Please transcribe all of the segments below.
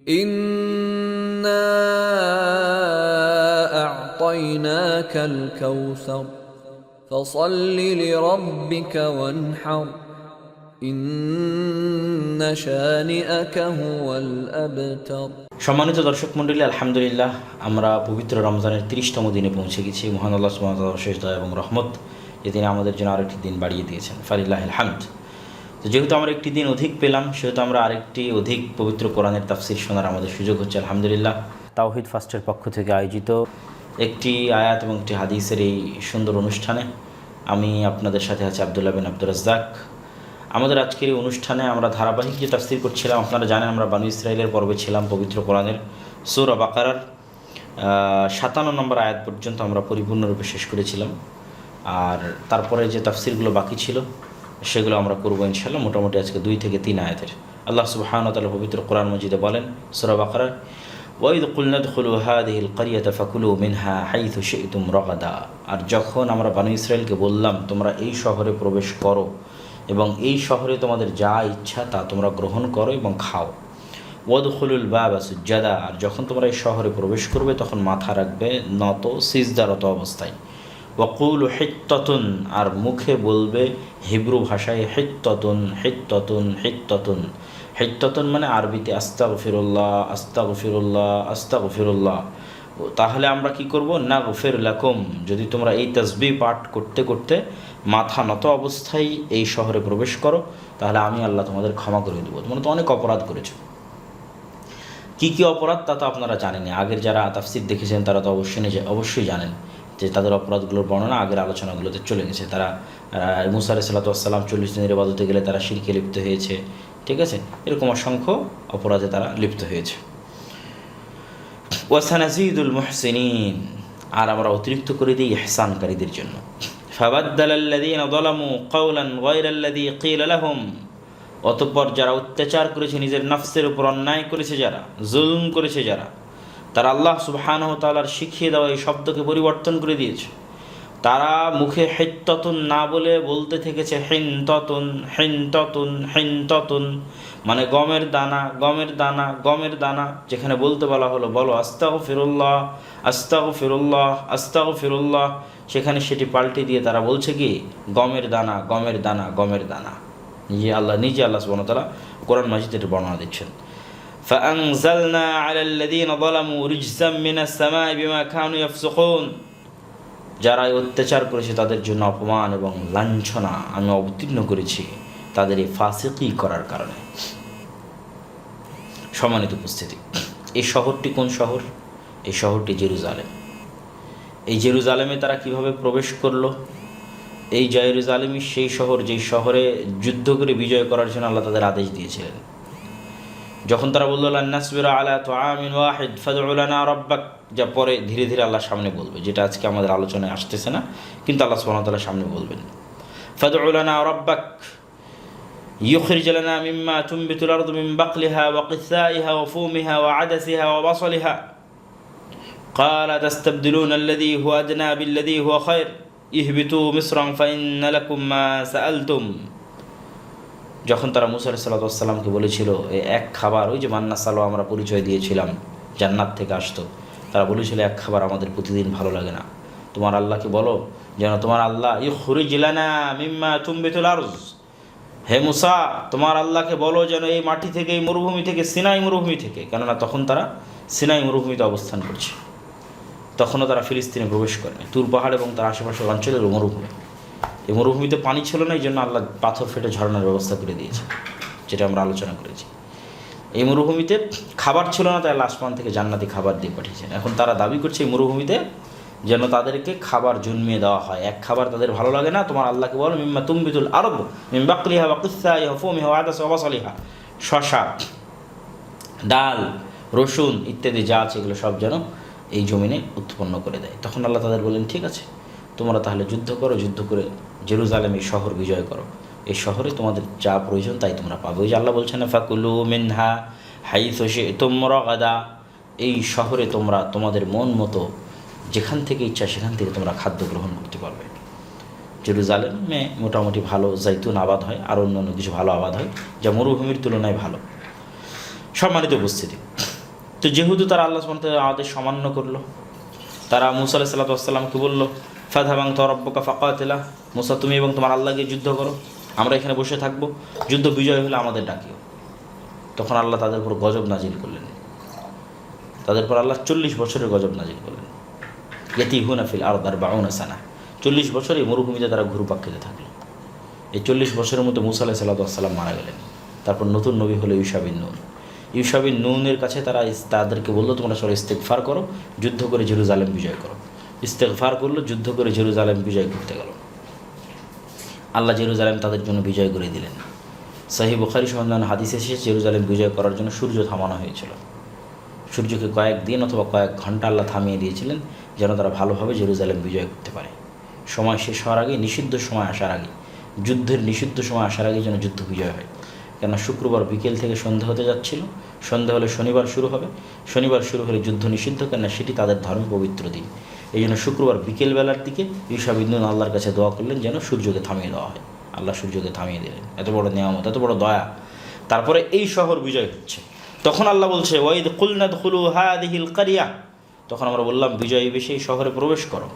إنا أعطيناك الكوثر فصل لربك وانحر إن شانئك هو الأبتر। সম্মানিত দর্শক মণ্ডলী, আলহামদুলিল্লাহ আমরা পবিত্র রমজানের 30তম দিনে পৌঁছে গেছি। মহান আল্লাহ সুবহানাহু ওয়া তাআলার শেষ দয়া এবং রহমত যে তিনি আমাদের জন্য আরেকটি দিন বাড়িয়ে দিয়েছেন, ফালিল্লাহিল হামদ। তো যেহেতু আমরা একটি দিন অধিক পেলাম, সেহেতু আমরা আরেকটি অধিক পবিত্র কোরআনের তাফসীর শোনার আমাদের সুযোগ হচ্ছে আলহামদুলিল্লাহ। তাওহীদ ফার্স্টের পক্ষ থেকে আয়োজিত একটি আয়াত এবং একটি হাদিসের এই সুন্দর অনুষ্ঠানে আমি আপনাদের সাথে আছি আব্দুল্লাহ বিন আব্দুর রাজ্জাক। আমাদের আজকের এই অনুষ্ঠানে আমরা ধারাবাহিক যে তাফসীর করছিলাম, আপনারা জানেন আমরা বানু ইসরাঈলের পর্বে ছিলাম। পবিত্র কোরআনের সূরা বাকারার 57 নম্বর আয়াত পর্যন্ত আমরা পরিপূর্ণরূপে শেষ করেছিলাম। আর তারপরে যে তাফসীরগুলো বাকি ছিল সেগুলো আমরা করবো ইনশাআল্লাহ। মোটামুটি আজকে 2 থেকে 3 আয়াতের। আল্লাহ সুবহানাহু ওয়া তাআলা পবিত্র কোরআন মাজিদে বলেন সূরা বাকারার, ওয়াইদ কুলনা দুখুলু হাদিহিল ক্বরিয়াতা ফাকুলু মিনহা হাইথু শি'তুম রাগাদা। আর যখন আমরা বানু ইসরাঈলকে বললাম তোমরা এই শহরে প্রবেশ করো এবং এই শহরে তোমাদের যা ইচ্ছা তা তোমরা গ্রহণ করো এবং খাও। ওয়াদখুলুল বাবা সুজ্জাদা। আর যখন তোমরা এই শহরে প্রবেশ করবে তখন মাথা রাখবে নত, সিজদারত অবস্থায়। ওয়াকুলু হিত্তাতুন। আর মুখে বলবে হিব্রু ভাষায় হিত্তাতুন হিত্তাতুন হিত্তাতুন। হিত্তাতুন মানে আরবিতে আস্তাগফিরুল্লাহ আস্তাগফিরুল্লাহ আস্তাগফিরুল্লাহ। তাহলে আমরা কি করব? নাগফির লাকুম। যদি তোমরা এই তাসবিহ পাঠ করতে করতে মাথা নত অবস্থায় এই শহরে প্রবেশ করো তাহলে আমি আল্লাহ তোমাদের ক্ষমা করে দেবো। তোমরা তো অনেক অপরাধ করেছো। কি কি অপরাধ তা তো আপনারা জানেনই। আগের যারা তাফসীর দেখেছেন তারা তো অবশ্যই জানেন যে তাদের অপরাধগুলোর বর্ণনা আগের আলোচনাগুলোতে চলে গেছে। তারা মুসা আলাইহিস সালাতু ওয়াস সালাম 40 দিনের ইবাদতে গেলে তারা শিরকে লিপ্ত হয়েছে, ঠিক আছে? এরকম অসংখ্য অপরাধে তারা লিপ্ত হয়েছে। ওয়াসানাজিদুল মুহসিনিন। আর আমরা অতিরিক্ত করে দিই ইহসানকারীদের জন্য। ফাবাদদালাল্লাযীনা যালামু কাওলান গায়রাল্লাযী ক্বিলা লাহুম। অতঃপর যারা অত্যাচার করেছে, নিজের নফসের উপর অন্যায় করেছে, যারা জুলম করেছে, যারা তারা আল্লাহ সুবহানাহু ওয়া তাআলার শিখিয়ে দেওয়া এই শব্দকে পরিবর্তন করে দিয়েছে। তারা মুখে হিত্তাতুন না বলে বলতে থেকেছে হিনতাতুন হিনতাতুন হিনতাতুন, মানে গমের দানা গমের দানা গমের দানা। যেখানে বলতে বলা হলো বলো আস্তাগফিরুল্লাহ আস্তাগফিরুল্লাহ আস্তাগফিরুল্লাহ, সেখানে সেটি পাল্টে দিয়ে তারা বলছে কি গমের দানা গমের দানা গমের দানা। নিজে আল্লাহ সুবহানাহু ওয়া তাআলা কোরআন মাজিদের বর্ণনা দিচ্ছেন। فأنزلنا على الذين ظلموا رجزا من السماء بما كانوا يفسقون। যারা অত্যাচার করেছে তাদের জন্য অপমান এবং লাঞ্ছনা আমি অবতীর্ণ করেছি তাদের এই ফাসিকি করার কারণে। সম্মানিত উপস্থিতি, এই শহরটি কোন শহর? এই শহরটি জেরুজালেম। এই জেরুজালেমে তারা কিভাবে প্রবেশ করলো? এই জেরুজালেমই সেই শহর যেই শহরে যুদ্ধ করে বিজয় করার জন্য আল্লাহ তাদের আদেশ দিয়েছিলেন। যখন তারা বলল লান নাসবিরা আলা তুআমিন ওয়াহিদ ফাদউ লানা রাব্বাক, যা পরে ধীরে ধীরে আল্লাহ সামনে বলবে, যেটা আজকে আমাদের আলোচনায় আসতেছে না, কিন্তু আল্লাহ সুবহানাহু ওয়া তাআলা সামনে বলবেন ফাদউ লানা রাব্বাক ইউখরিজ লানা মিম্মা তুনবিতুল আরদু মিন বাকলিহা ওয়া কিসাইহা ওয়া ফুমিহা ওয়া আদাসিহা ওয়া বাসলিহা ক্বালা তাস্তাবদিলুনা আল্লাযী হুয়া আদনা বিল্লাযী হুয়া খায়র ইহবিতু মিসরান ফাইন্না লাকুম মা সাআলতুম। যখন তারা মুসা আলাইহিস সালাতু ওয়াস সালামকে বলেছিল এই এক খাবার, ওই যে মান্না সালো আমরা পরিচয় দিয়েছিলাম জান্নাত থেকে আসতো, তারা বলেছিল এক খাবার আমাদের প্রতিদিন ভালো লাগে না, তোমার আল্লাহকে বলো যেন তোমার আল্লাহ ইখরিজ লানা মিম্মা তুনবিতুল আরজ, হে মুসা তোমার আল্লাহকে বলো যেন এই মাটি থেকে, এই মরুভূমি থেকে, সিনাই মরুভূমি থেকে, কেননা তখন তারা সিনাই মরুভূমিতে অবস্থান করছে, তখনও তারা ফিলিস্তিনে প্রবেশ করেনি। তুর পাহাড় এবং তার আশেপাশের অঞ্চলের মরুভূমি, এই মরুভূমিতে পানি ছিল না, এই জন্য আল্লাহ পাথর ফেটে ঝরনার ব্যবস্থা করে দিয়েছে, যেটা আমরা আলোচনা করেছি। এই মরুভূমিতে খাবার ছিল না, তাই আল্লাহ আসমান থেকে জান্নাতি খাবার দিয়ে পাঠিয়েছেন। এখন তারা দাবি করছে এই মরুভূমিতে যেন তাদেরকে খাবার জন্মিয়ে দেওয়া হয়। এক খাবার তাদের ভালো লাগে না, তোমার আল্লাহকে বলো মিম্মা তুনবিতুল আরদ মিন বাকলিহা ওয়া কিসাইহা ওয়া ফুমিহা ওয়া আদাসিহা ওয়া বাসলিহা, শসা, ডাল, রসুন ইত্যাদি যা আছে এগুলো সব যেন এই জমিনে উৎপন্ন করে দেয়। তখন আল্লাহ তাদের বললেন ঠিক আছে, তোমরা তাহলে যুদ্ধ করো, যুদ্ধ করে জেরুজালেম এই শহর বিজয় করো, এই শহরে তোমাদের যা প্রয়োজন তাই তোমরা পাবে। ওই যে আল্লাহ বলছেন না ফাকুলু মিনহা হাইথু শি'তুম রাগাদা, এই শহরে তোমরা তোমাদের মন মতো যেখান থেকে ইচ্ছা সেখান থেকে তোমরা খাদ্য গ্রহণ করতে পারবে। জেরুজালেমে মোটামুটি ভালো জাইতুন আবাদ হয়, আর অন্যান্য কিছু ভালো আবাদ হয়, যা মরুভূমির তুলনায় ভালো। সম্মানিত উপস্থিতি, তো যেহেতু তারা আল্লাহ সুবহানাহু ওয়া তাআলার আদেশ অমান্য করলো, তারা মুসা আলাইহিস সালাতু ওয়াস সালামকে বলল, ফাযহাবা আনতা রাব্বুকা ফাকাতিলা, মুসা তুমি এবং তোমার আল্লাহ গিয়ে যুদ্ধ করো, আমরা এখানে বসে থাকবো, যুদ্ধ বিজয় হলে আমাদের ডাকিও। তখন আল্লাহ তাদের উপর গজব নাজিল করলেন, তাদের উপর আল্লাহ 40 বছরের গজব নাজিল করলেন। ইয়াতিহুনা ফিল আরদ 40 সানা, 40 বছর এই মরুভূমিতে তারা ঘুরপাক খেতে থাকলো। এই 40 বছরের মধ্যে মুসা আলাইহিস সালাতু ওয়াস সালাম মারা গেলেন। তারপর নতুন নবী হলো ইউশা বিন নূন। ইউশা বিন নূনের কাছে তাদেরকে বললো, তোমরা সবাই ইস্তেগফার করো, যুদ্ধ করে জেরুজালেম বিজয় করো। ইস্তেগফার করলো, যুদ্ধ করে জেরুজালেম বিজয় করতে গেল। আল্লাহ জেরুজালেম তাদের জন্য বিজয় করে দিলেন। সহিহ বুখারী সহ অন্যান্য হাদিসে এসেছে জেরুজালেম বিজয় করার জন্য সূর্য থামানো হয়েছিল। সূর্যকে কয়েকদিন অথবা কয়েক ঘন্টা আল্লাহ থামিয়ে দিয়েছিলেন যেন তারা ভালোভাবে জেরুজালেম বিজয় করতে পারে। সময় শেষ হওয়ার আগে, নিষিদ্ধ সময় আসার আগে, যুদ্ধের নিষিদ্ধ সময় আসার আগে যেন যুদ্ধ বিজয় হয়। কেননা শুক্রবার বিকেল থেকে সন্ধ্যা হতে যাচ্ছিল, সন্ধ্যা হলে শনিবার শুরু হবে, শনিবার শুরু হলে যুদ্ধ নিষিদ্ধ, কেননা সেটি তাদের ধর্মে পবিত্র দিন। এই জন্য শুক্রবার বিকেলবেলার দিকে ইউশা বিন নূন আল্লাহর কাছে দোয়া করলেন যেন সূর্যকে থামিয়ে দেওয়া হয়। আল্লাহ সূর্যকে থামিয়ে দিলেন। এত বড় নিয়ামত, এত বড় দয়া। তারপরে এই শহর বিজয় হচ্ছে। তখন আল্লাহ বলছে, ওয়াইদ কুলনা দুখুলু হাদিহিল কারিয়া, তখন আমরা বললাম বিজয়ী বেশি এই শহরে প্রবেশ করো,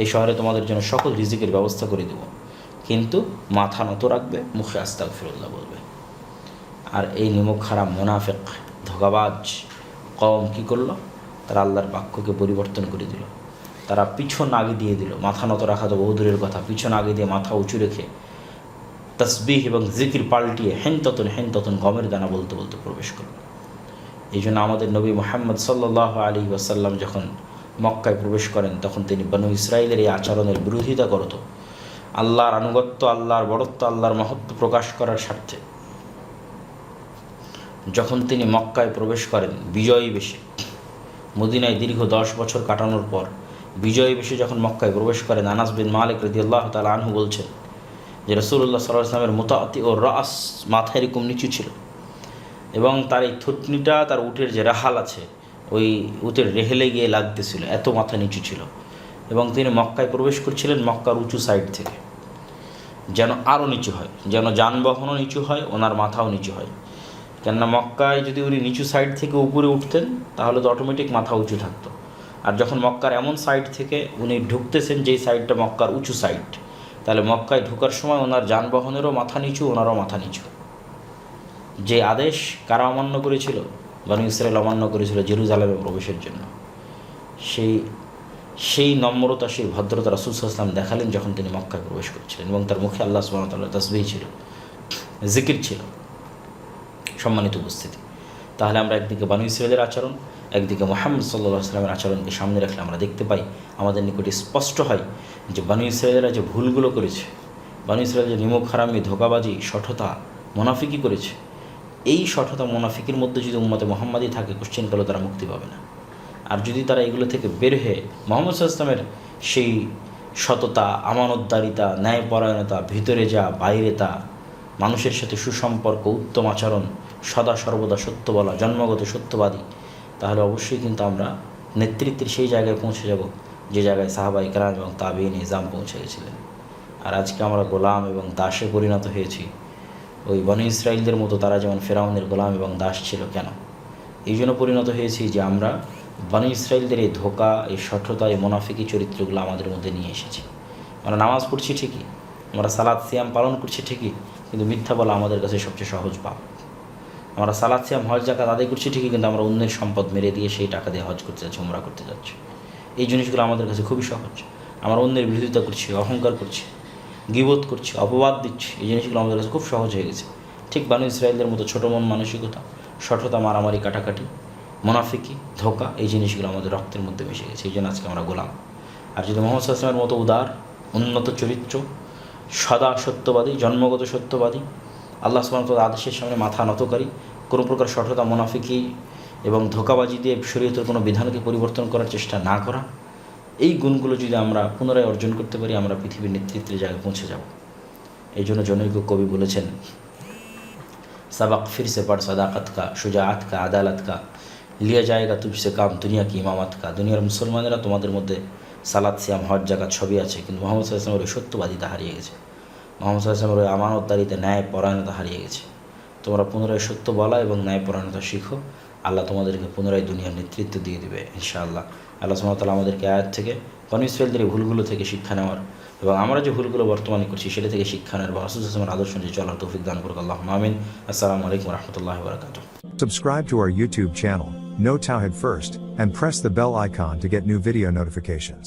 এই শহরে তোমাদের জন্য সকল রিজিকের ব্যবস্থা করে দেব, কিন্তু মাথা নত রাখবে, মুখে আস্তাগফিরুল্লাহ বলবে। আর এই নিমক খারাপ মুনাফিক ধোঁকাবাজ কওম কী করলো? তারা আল্লাহর বাক্যকে পরিবর্তন করে দিল। তারা পিছন আগে দিয়ে দিল, মাথা নত রাখা তো বহু দূরের কথা, পিছন আগে দিয়ে মাথা উঁচু রেখে তসবিহ এবং জিকির পাল্টিয়ে হেন ততন গমের দানা বলতে বলতে প্রবেশ করল। এই জন্য আমাদের নবী মুহাম্মদ সাল্লাল্লাহু আলাইহি ওয়াসাল্লাম যখন মক্কায় প্রবেশ করেন তখন তিনি বনু ইসরাইলের এই আচরণের বিরোধিতা করত। আল্লাহর আনুগত্য, আল্লাহর বড়ত্ব, আল্লাহর মহত্ব প্রকাশ করার স্বার্থে যখন তিনি মক্কায় প্রবেশ করেন বিজয়ী বেশে, মদিনায় দীর্ঘ 10 বছর কাটানোর পর বিজয়ী বেশে যখন মক্কায় প্রবেশ করেন, আনাস বিন মালিক রাদিয়াল্লাহু তাআলা আনহু বলছেন যে রাসূলুল্লাহ সাল্লাল্লাহু আলাইহি ওয়াসাল্লামের মুতাআতি ও রাস, মাথা এরকম নিচু ছিল এবং তার এই থুতনিটা তার উটের যে রাহাল আছে ওই উটের রেহেলে গিয়ে লাগতেছিল, এত মাথা নিচু ছিল। এবং তিনি মক্কায় প্রবেশ করছিলেন মক্কার উঁচু সাইড থেকে, যেন আরও নিচু হয়, যেন যানবাহনও নিচু হয়, ওনার মাথাও নিচু হয়। কেননা মক্কায় যদি উনি নিচু সাইড থেকে উপরে উঠতেন তাহলে তো অটোমেটিক মাথা উঁচু থাকতো। আর যখন মক্কার এমন সাইড থেকে উনি ঢুকতেছেন যেই সাইডটা মক্কার উঁচু সাইড, তাহলে মক্কায় ঢোকার সময় ওনার যানবাহনেরও মাথা নিচু, ওনারও মাথা নিচু। যে আদেশ কারা অমান্য করেছিল? বনী ইসরাইল অমান্য করেছিল জেরুজালেমে প্রবেশের জন্য। সেই নম্রতা, সেই ভদ্রতা রাসূল সাল্লাল্লাহু আলাইহি ওয়াসাল্লাম দেখালেন যখন তিনি মক্কায় প্রবেশ করছিলেন এবং তার মুখে আল্লাহ সুবহানাহু ওয়া তাআলার তাসবিহ ছিল, জিকির ছিল। সম্মানিত উপস্থিতি, তাহলে আমরা একদিকে বনী ইসরাইলের আচরণ, একদিকে মুহাম্মদ সাল্লাল্লাহু আলাইহি ওয়াসাল্লামের আচরণকে সামনে রাখলে আমরা দেখতে পাই, আমাদের নিকটে স্পষ্ট হয় যে বনী ইসরাইলেরা যে ভুলগুলো করেছে, বনী ইসরাইল যে নিমক হারামি, ধোঁকাবাজি, শঠতা, মুনাফিকি করেছে, এই শঠতা মুনাফিকের মধ্যে যদি উম্মতে মুহাম্মাদি থাকে কোশ্চেন করলে তারা মুক্তি পাবে না। আর যদি তারা এগুলো থেকে বের হয়ে মুহাম্মদ সাল্লাল্লাহু আলাইহি ওয়াসাল্লামের সেই সততা, আমানতদারিতা, ন্যায়পরায়ণতা, ভিতরে যা বাইরে তা, মানুষের সাথে সুসম্পর্ক, উত্তম আচরণ, সদা সর্বদা সত্য বলা, জন্মগত সত্যবাদী, তাহলে অবশ্যই কিন্তু আমরা নেতৃত্বের সেই জায়গায় পৌঁছে যাব যে জায়গায় সাহাবায়ে কেরাম এবং তাবেঈন নিজাম পৌঁছে গেছিলেন। আর আজকে আমরা গোলাম এবং দাসে পরিণত হয়েছি ওই বনী ইসরাইলদের মতো। তারা যেমন ফেরাউনের গোলাম এবং দাস ছিল, কেন? এই জন্য পরিণত হয়েছি যে আমরা বনী ইসরাইলদের এই ধোঁকা, এই শঠতা, এই মুনাফিকি চরিত্রগুলো আমাদের মধ্যে নিয়ে এসেছি। আমরা নামাজ পড়ছি ঠিকই, আমরা সালাত সিয়াম পালন করছি ঠিকই, কিন্তু মিথ্যা বলা আমাদের কাছে সবচেয়ে সহজ পাপ। আমরা সালাত সিয়াম হজ জাকাত আদায় করছি ঠিকই, কিন্তু আমরা অন্যের সম্পদ মেরে দিয়ে সেই টাকা দিয়ে হজ করতে যাচ্ছি, উমরা করতে যাচ্ছি। এই জিনিসগুলো আমাদের কাছে খুবই সহজ। আমরা অন্যের বিরোধিতা করছি, অহংকার করছি, গীবত করছি, অপবাদ দিচ্ছি, এই জিনিসগুলো আমাদের কাছে খুব সহজ হয়ে গেছে। ঠিক বনী ইসরাইলদের মতো ছোটো মন মানসিকতা, শঠতা, মারামারি, কাটাকাটি, মুনাফিকি, ধোঁকা, এই জিনিসগুলো আমাদের রক্তের মধ্যে মিশে গেছে। এই জন্য আজকে আমরা গোলাম। আর যদি মুহাম্মদ সাল্লাল্লাহু আলাইহি ওয়াসাল্লামের মতো উদার, উন্নত চরিত্র, সদা সত্যবাদী, জন্মগত সত্যবাদী, আল্লাহ সুবহানাহু ওয়া তাআলার আদেশের সামনে মাথা নতকারী, কোনো প্রকার শঠতা, মুনাফিকি এবং ধোঁকাবাজি দিয়ে শরীয়তের কোনো বিধানকে পরিবর্তন করার চেষ্টা না করা, এই গুণগুলো যদি আমরা পুনরায় অর্জন করতে পারি, আমরা পৃথিবীর নেতৃত্বের জায়গায় পৌঁছে যাব। এই জন্য জনৈক কবি বলেছেন, সাবাক ফির সে পড় সাদাকত কা, শুজাআত কা, আদালত কা, লিয়া জায়েগা তুঝসে কাম দুনিয়া কি ইমামত কা। দুনিয়ার মুসলমানেরা তোমাদের মধ্যে সালাত সিয়াম হজ জাকাত সবই আছে, কিন্তু মুহাম্মদ সাল্লাল্লাহু আলাইহি ওয়াসাল্লামের ওই সত্যবাদিতা হারিয়ে গেছে, মুহাম্মদ সাল্লাল্লাহু আলাইহি ওয়াসাল্লামের ওই আমানতদারিতে ন্যায় পরায়ণতা হারিয়ে গেছে। তোমরা পুনরায় সত্য বলা এবং ন্যায় পরায়ণতা শিখো, আল্লাহ তোমাদেরকে পুনরায় দুনিয়ার নেতৃত্ব দিয়ে দিবে ইনশাআল্লাহ। আল্লাহ সুবহানাহু ওয়া তাআলা আমাদেরকে আয়াত থেকে বনী ইসরাঈলদের এই ভুলগুলো থেকে শিক্ষা নেওয়ার এবং আমরা যে ভুলগুলো বর্তমানে করছি সেটা থেকে শিক্ষা নেওয়ার বা রাসূল সাল্লাল্লাহু আলাইহি ওয়াসাল্লামের আদর্শ অনুযায়ী চলার তৌফিক দান করুক আল্লাহুম্মা আমিন। আসসালামু আলাইকুম ওয়া রাহমাতুল্লাহি ওয়া বারাকাতুহু। Subscribe to our YouTube channel, Know Tawhid First, and press the bell icon to get new video notifications.